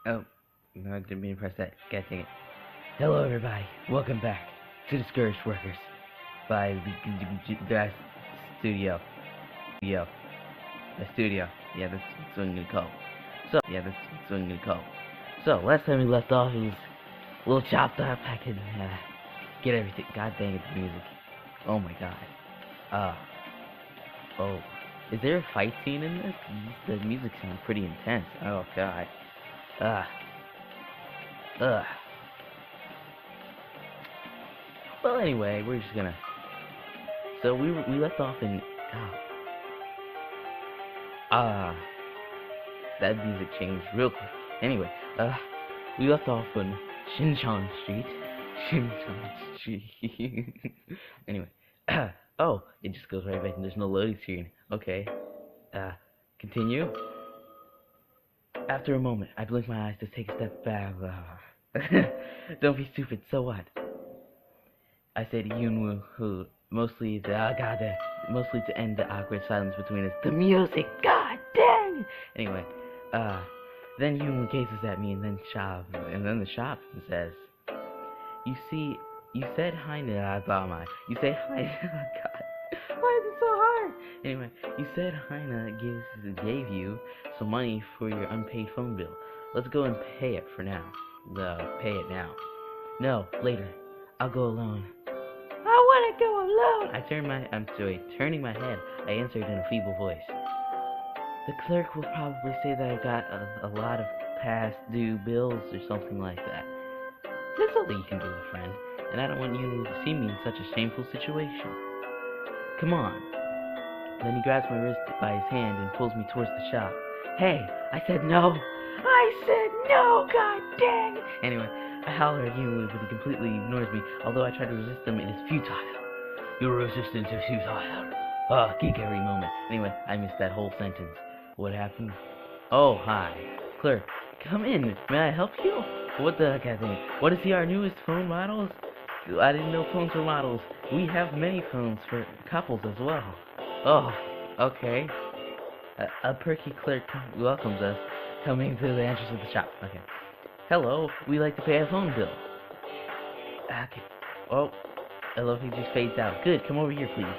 Oh, no, I didn't mean to press that. God dang it. Hello, everybody. Welcome back to Discouraged Workers by the studio. Yo, the studio. Yeah, that's what I'm gonna call it. So, last time we left off, it was a little chopped up. I could get everything. God dang it, the music. Oh my god. Uh, oh. Is there a fight scene in this? The music sounds pretty intense. Oh god. Ugh. Ugh. Well, anyway, we're just gonna. So we left off in. That music changed real quick. Anyway, we left off on Shinchan Street. Shinchan Street. Anyway, oh, it just goes right back and there's no loading screen. Okay, continue. After a moment, I blinked my eyes to take a step back. Don't be stupid. So what? I said Yunwoo, who mostly to end the awkward silence between us. The music, god dang! Anyway, then Yunwoo gazes at me and then the shop says, you said hi to you say hi, oh god, why is it so hard? Anyway, you said Heina gave you some money for your unpaid phone bill. Let's go and pay it for now. Pay it now. No, later. I'll go alone. I want to go alone. Turning my head, I answered in a feeble voice. The clerk will probably say that I've got a lot of past due bills or something like that. There's nothing you can do, friend, and I don't want you to see me in such a shameful situation. Come on. Then he grabs my wrist by his hand and pulls me towards the shop. Hey, I said no. God dang. Anyway, I holler at Yunwoo, but he completely ignores me. Although I try to resist him, it is futile. Your resistance is futile. Geek every moment. Anyway, I missed that whole sentence. What happened? Oh, hi. Clerk, come in. May I help you? What the heck, I think? What is our newest phone models? I didn't know phones were models. We have many phones for couples as well. Oh, okay. A perky clerk welcomes us, coming to the entrance of the shop. Okay. Hello, we like to pay a phone bill. Okay. Oh, I love he just fades out. Good, come over here, please.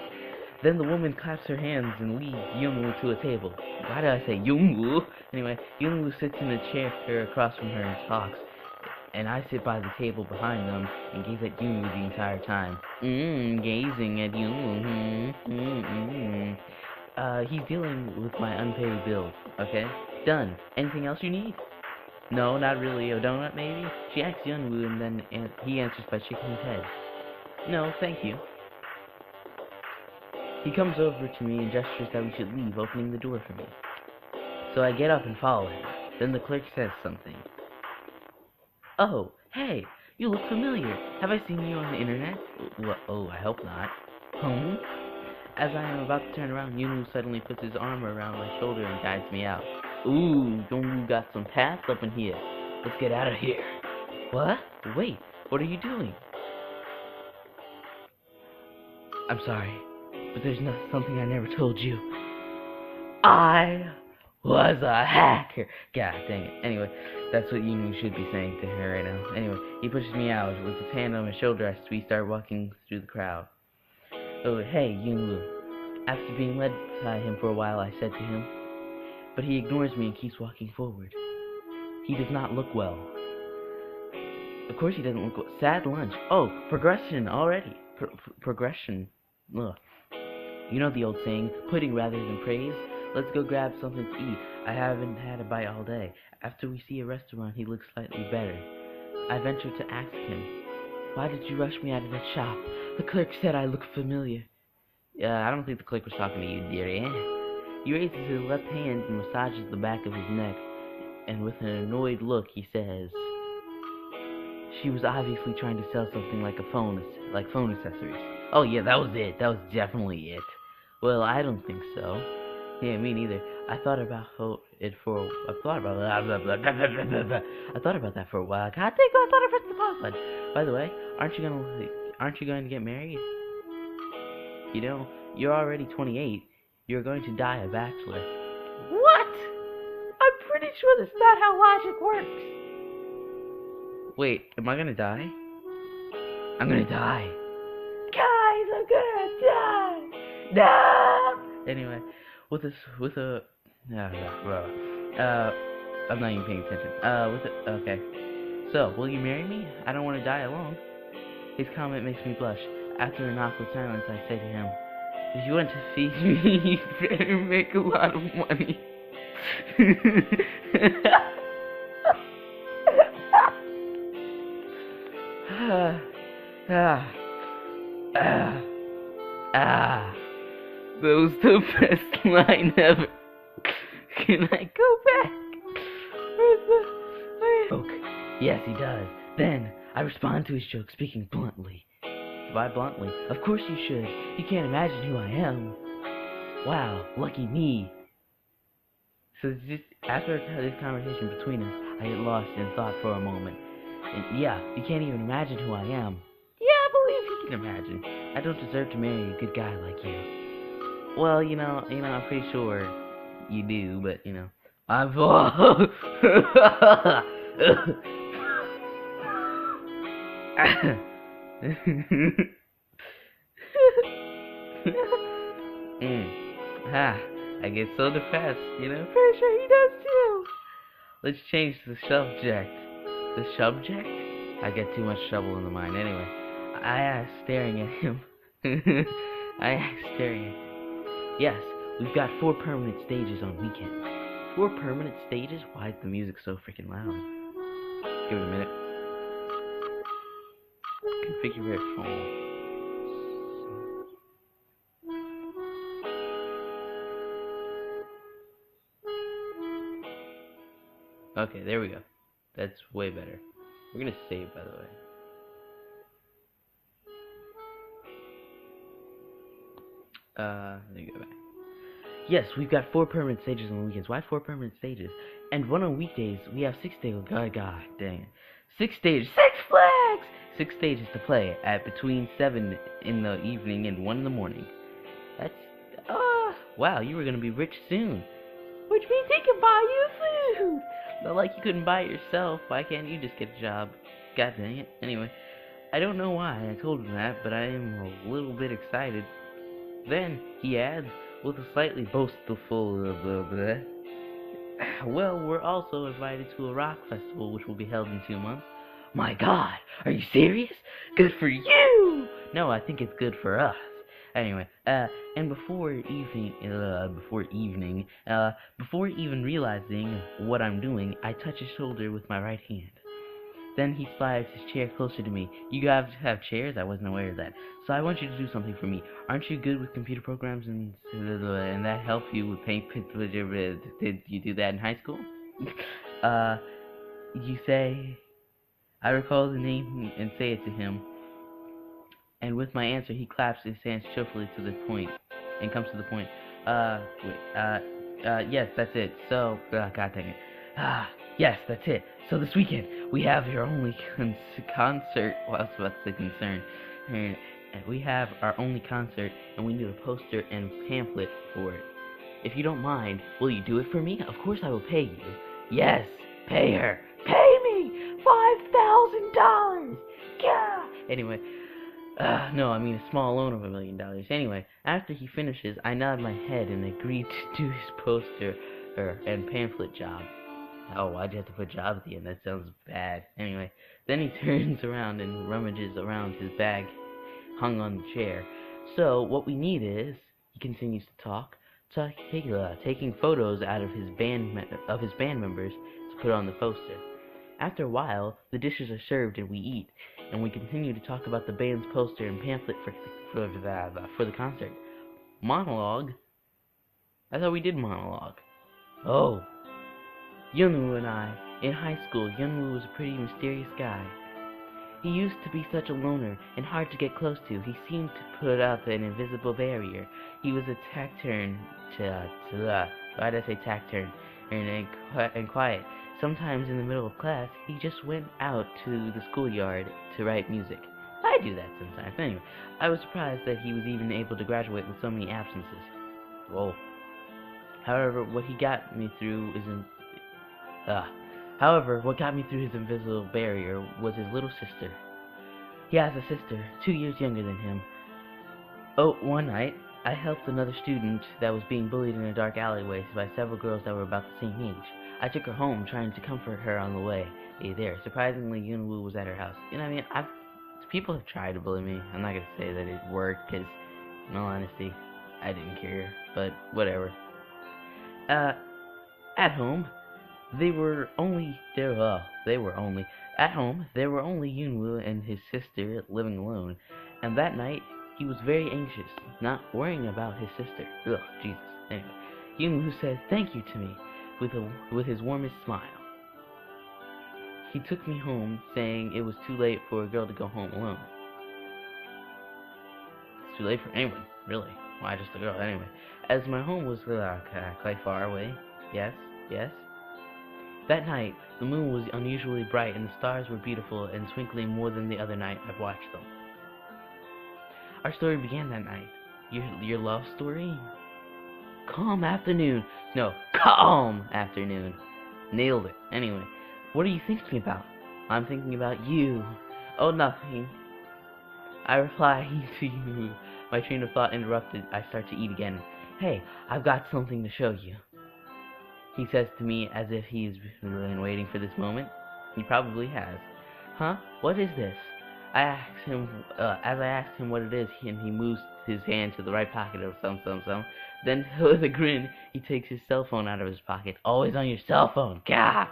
Then the woman claps her hands and leads Yunwoo to a table. Why did I say Yunwoo? Anyway, Yunwoo sits in a chair across from her and talks. And I sit by the table behind them and gaze at Yunwoo the entire time. Gazing at Yunwoo. He's dealing with my unpaid bills. Okay? Done. Anything else you need? No, not really. A donut, maybe? She asks Yunwoo, and then he answers by shaking his head. No, thank you. He comes over to me and gestures that we should leave, opening the door for me. So I get up and follow him. Then the clerk says something. Oh, hey, you look familiar. Have I seen you on the internet? Oh, I hope not. As I am about to turn around, Yunwoo suddenly puts his arm around my shoulder and guides me out. Ooh, Yunwoo got some paths up in here. Let's get out of here. What? Wait, what are you doing? I'm sorry, but there's something I never told you. I was a hacker. God dang it. Anyway, that's what Yunwoo should be saying to her right now. Anyway, he pushes me out. With his hand on my shoulder as we start walking through the crowd. Oh, hey, Yunwoo. After being led by him for a while, I said to him, but he ignores me and keeps walking forward. He does not look well. Of course he doesn't look well. Sad lunch. Oh, progression already. Progression. Ugh. You know the old saying, pudding rather than praise? Let's go grab something to eat. I haven't had a bite all day. After we see a restaurant, he looks slightly better. I venture to ask him, why did you rush me out of that shop? The clerk said I look familiar. I don't think the clerk was talking to you, dearie. He raises his left hand and massages the back of his neck, and with an annoyed look, he says, she was obviously trying to sell something like phone accessories. Oh yeah, that was it. That was definitely it. Well, I don't think so. Yeah, me neither. I thought about that for a while. God dang, I thought I pressed the pause button. By the way, aren't you going to get married? You know, you're already 28. You're going to die a bachelor. What? I'm pretty sure that's not how logic works. Wait, am I gonna die? I'm gonna die. Guys, I'm gonna die. No! Anyway, I'm not even paying attention. Okay. So, will you marry me? I don't want to die alone. His comment makes me blush. After an awkward silence, I say to him, if you want to feed me, you better make a lot of money. That was the best line ever. Can I go back? Where's the joke? Yes, he does. Then I respond to his joke, speaking bluntly. Why bluntly? Of course you should. You can't imagine who I am. Wow, lucky me. So just after this conversation between us, I get lost in thought for a moment. And yeah, you can't even imagine who I am. Yeah, I believe you can imagine. I don't deserve to marry a good guy like you. Well, I'm pretty sure you do, but I've I get so depressed, Pretty sure he does too. Let's change the subject. The subject? I get too much trouble in the mind. Anyway, I ask, staring at him. Yes, we've got 4 permanent stages on weekends. 4 permanent stages? Why is the music so freaking loud? Give it a minute. Configure phone. Okay, there we go. That's way better. We're gonna save, by the way. Let me go back. Yes, we've got 4 permanent stages on the weekends. Why 4 permanent stages? And 1 on weekdays. We have 6 stages. God dang it. 6 stages. 6 flags! 6 stages to play at between 7 in the evening and 1 in the morning. That's, wow, you were gonna be rich soon. Which means he can buy you food! Not like you couldn't buy it yourself. Why can't you just get a job? God dang it. Anyway, I don't know why I told him that, but I am a little bit excited. Then, he adds, with a slightly boastful well, we're also invited to a rock festival which will be held in 2 months. My God, are you serious? Good for you! No, I think it's good for us. Anyway, and before even realizing what I'm doing, I touch his shoulder with my right hand. Then he slides his chair closer to me. You guys have chairs? I wasn't aware of that. So I want you to do something for me. Aren't you good with computer programs and that help you with paint? Did you do that in high school? You say... I recall the name and say it to him. And with my answer, he claps his hands cheerfully to the point, and comes to the point. Yes, that's it. So, God dang it. Yes, that's it. So this weekend, we have your only concert. Well, I was about to say concern. And we have our only concert, and we need a poster and pamphlet for it. If you don't mind, will you do it for me? Of course I will pay you. Yes, pay her. Pay me $5,000. Yeah. Anyway. No, I mean a small loan of $1 million. Anyway, after he finishes, I nod my head and agree to do his poster and pamphlet job. Oh, why'd you have to put job at the end? That sounds bad. Anyway, then he turns around and rummages around his bag hung on the chair. So, what we need is, he continues to talk, taking photos out of his band members to put on the poster. After a while, the dishes are served and we eat, and we continue to talk about the band's poster and pamphlet for the concert. Monologue? I thought we did monologue. Oh. Yunwoo and I, in high school, Yunwoo was a pretty mysterious guy. He used to be such a loner and hard to get close to. He seemed to put up an invisible barrier. He was a taciturn and quiet. Sometimes in the middle of class, he just went out to the schoolyard to write music. I do that sometimes. Anyway, I was surprised that he was even able to graduate with so many absences. Whoa. However, what he got me through Ugh. However, what got me through his invisible barrier was his little sister. He has a sister, 2 years younger than him. Oh, one night, I helped another student that was being bullied in a dark alleyway by several girls that were about the same age. I took her home, trying to comfort her on the way there. Surprisingly, Yunwoo was at her house. You know what I mean? People have tried to bully me. I'm not gonna say that it worked, because, in all honesty, I didn't care. But, whatever. At home, there were only Yunwoo and his sister living alone, and that night he was very anxious, not worrying about his sister. Ugh, Jesus. Anyway, Yunwoo said thank you to me with his warmest smile. He took me home, saying it was too late for a girl to go home alone. It's too late for anyone, really. Why just a girl? Anyway, as my home was quite far away. Yes. That night, the moon was unusually bright and the stars were beautiful and twinkling more than the other night I've watched them. Our story began that night. Your love story? Calm afternoon. Nailed it. Anyway, what are you thinking about? I'm thinking about you. Oh, nothing. I reply to you. My train of thought interrupted. I start to eat again. Hey, I've got something to show you. He says to me as if he's been waiting for this moment. He probably has. Huh? What is this? I asked him, as I asked him what it is, he moves his hand to the right pocket of some. Then, with a grin, he takes his cell phone out of his pocket. Always on your cell phone, gah!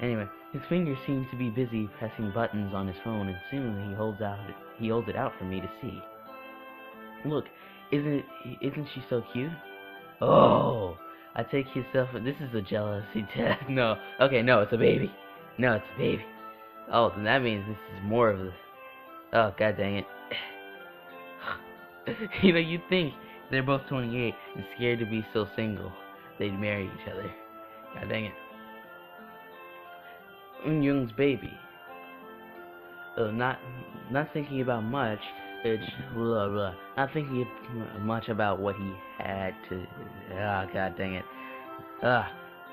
Anyway, his fingers seem to be busy pressing buttons on his phone, and soon he holds it out for me to see. Look, isn't she so cute? Oh! I take his cell phone. This is a jealousy test. No, it's a baby. Oh, then that means this is more of the... Oh, god dang it. You know, you'd think they're both 28 and scared to be so single, they'd marry each other. God dang it. Young's baby. Not thinking about much. Not thinking much about what he had to. God dang it.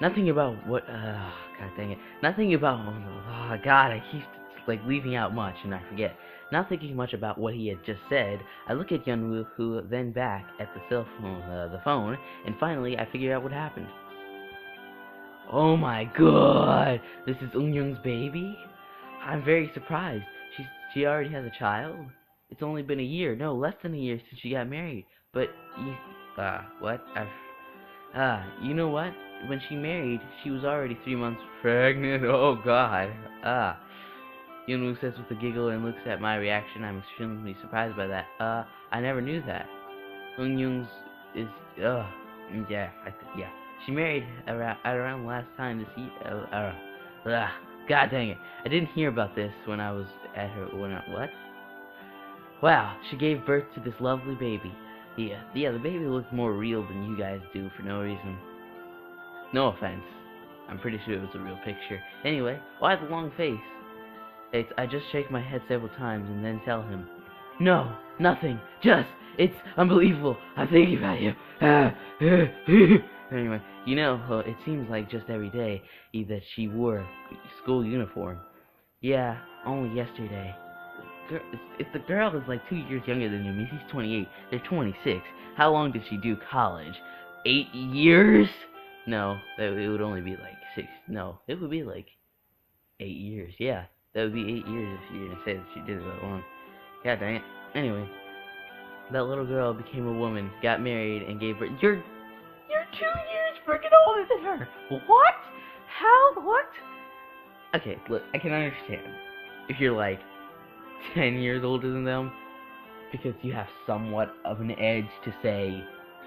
Nothing about what. God dang it. Nothing about. Oh, God, I keep leaving out much and I forget. Not thinking much about what he had just said, I look at Yunwoo, who then back at the phone, and finally I figure out what happened. Oh my god! This is Young's baby? I'm very surprised. She already has a child? It's only been a year, no, less than a year since she got married. But what? You know what? When she married, she was already 3 months pregnant. Oh god. Yunwoo says with a giggle and looks at my reaction. I'm extremely surprised by that. I never knew that. Young's is, yeah. She married around last time to see, god dang it. I didn't hear about this when I was at her, what? Wow, she gave birth to this lovely baby. Yeah, the baby looked more real than you guys do for no reason. No offense. I'm pretty sure it was a real picture. Anyway, why the long face? I just shake my head several times and then tell him, no, nothing, it's unbelievable, I'm thinking about you. Anyway, you know, it seems like just every day that she wore school uniform. Yeah, only yesterday. If the girl is 2 years younger than him, he's 28, they're 26. How long did she do college? 8 years? No, it would only be 6. No, it would be 8 years, yeah. That would be 8 years if you're gonna say that she did it that long. God dang it. Anyway, that little girl became a woman, got married, and gave birth. You're 2 years freaking older than her. What? How? What? Okay, look, I can understand if you're 10 years older than them, because you have somewhat of an edge to say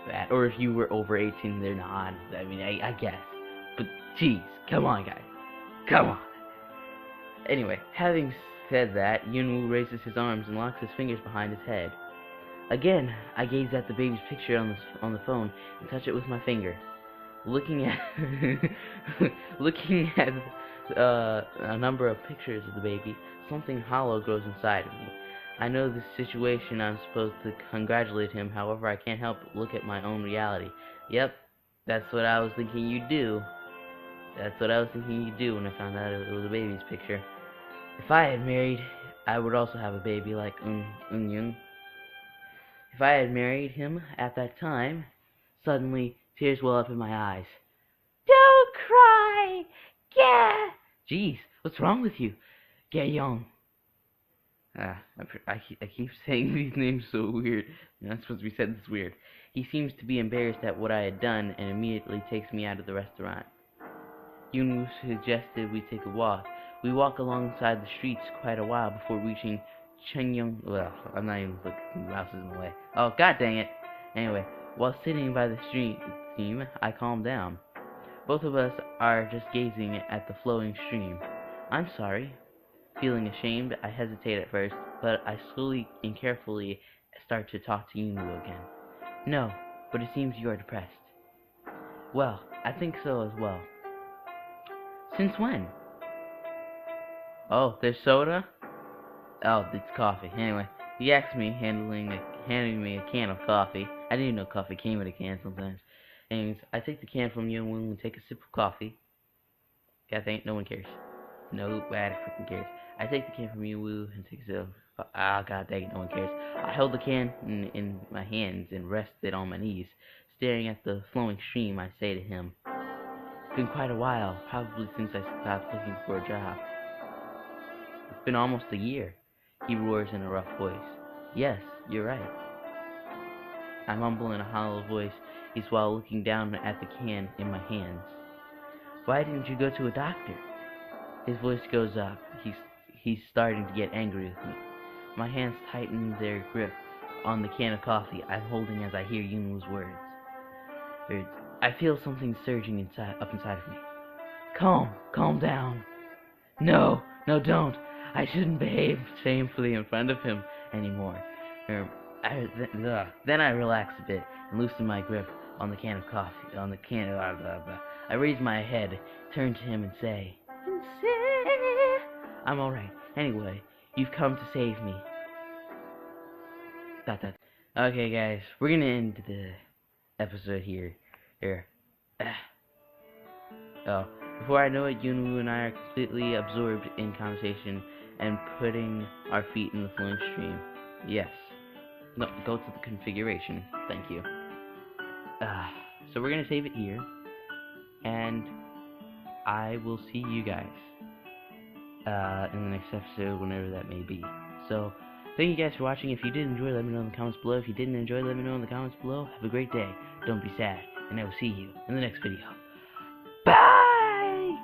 that. Or if you were over 18, they're not. I mean, I guess. But, jeez, come on, guys. Come on. Anyway, having said that, Yunwoo raises his arms and locks his fingers behind his head. Again, I gaze at the baby's picture on the phone and touch it with my finger. Looking at a number of pictures of the baby, something hollow grows inside of me. I know this situation. I'm supposed to congratulate him. However, I can't help but look at my own reality. Yep, that's what I was thinking you'd do. That's what I was thinking you'd do when I found out it was a baby's picture. If I had married, I would also have a baby like Young. If I had married him at that time, suddenly tears well up in my eyes. Don't cry! Yeah! Jeez, what's wrong with you? Get young. I keep saying these names so weird. You're not supposed to be said this weird. He seems to be embarrassed at what I had done and immediately takes me out of the restaurant. Yunu suggested we take a walk. We walk alongside the streets quite a while before reaching Chenyang. Well, I'm not even looking. The mouse is in the way. Oh, god dang it! Anyway, while sitting by the stream, I calm down. Both of us are just gazing at the flowing stream. I'm sorry. Feeling ashamed, I hesitate at first, but I slowly and carefully start to talk to Yunu again. No, but it seems you are depressed. Well, I think so as well. Since when? Oh, there's soda? Oh, it's coffee. Anyway, he asked me, handing me a can of coffee. I didn't even know coffee came in a can sometimes. Anyways, I take the can from Young and take a sip of coffee. God dang it, no one cares. Nobody freaking cares. I take the can from Young and take a sip of god dang it, no one cares. I held the can in my hands and rested on my knees. Staring at the flowing stream, I say to him, it's been quite a while, probably since I stopped looking for a job. It's been almost a year, he roars in a rough voice. Yes, you're right. I mumble in a hollow voice, while looking down at the can in my hands. Why didn't you go to a doctor? His voice goes up. He's starting to get angry with me. My hands tighten their grip on the can of coffee I'm holding as I hear Yunu's words. I feel something surging up inside of me. Calm down. No, don't. I shouldn't behave shamefully in front of him anymore. Then I relax a bit and loosen my grip on the can of coffee. I raise my head, turn to him and say, I'm alright. Anyway, you've come to save me. Okay, guys, we're gonna end the episode here. Before I know it, Yunu and I are completely absorbed in conversation and putting our feet in the flowing stream. Yes. No, go to the configuration. Thank you. So we're gonna save it here, and I will see you guys in the next episode, whenever that may be. So, thank you guys for watching. If you did enjoy, let me know in the comments below. If you didn't enjoy, let me know in the comments below. Have a great day. Don't be sad, and I will see you in the next video. Bye!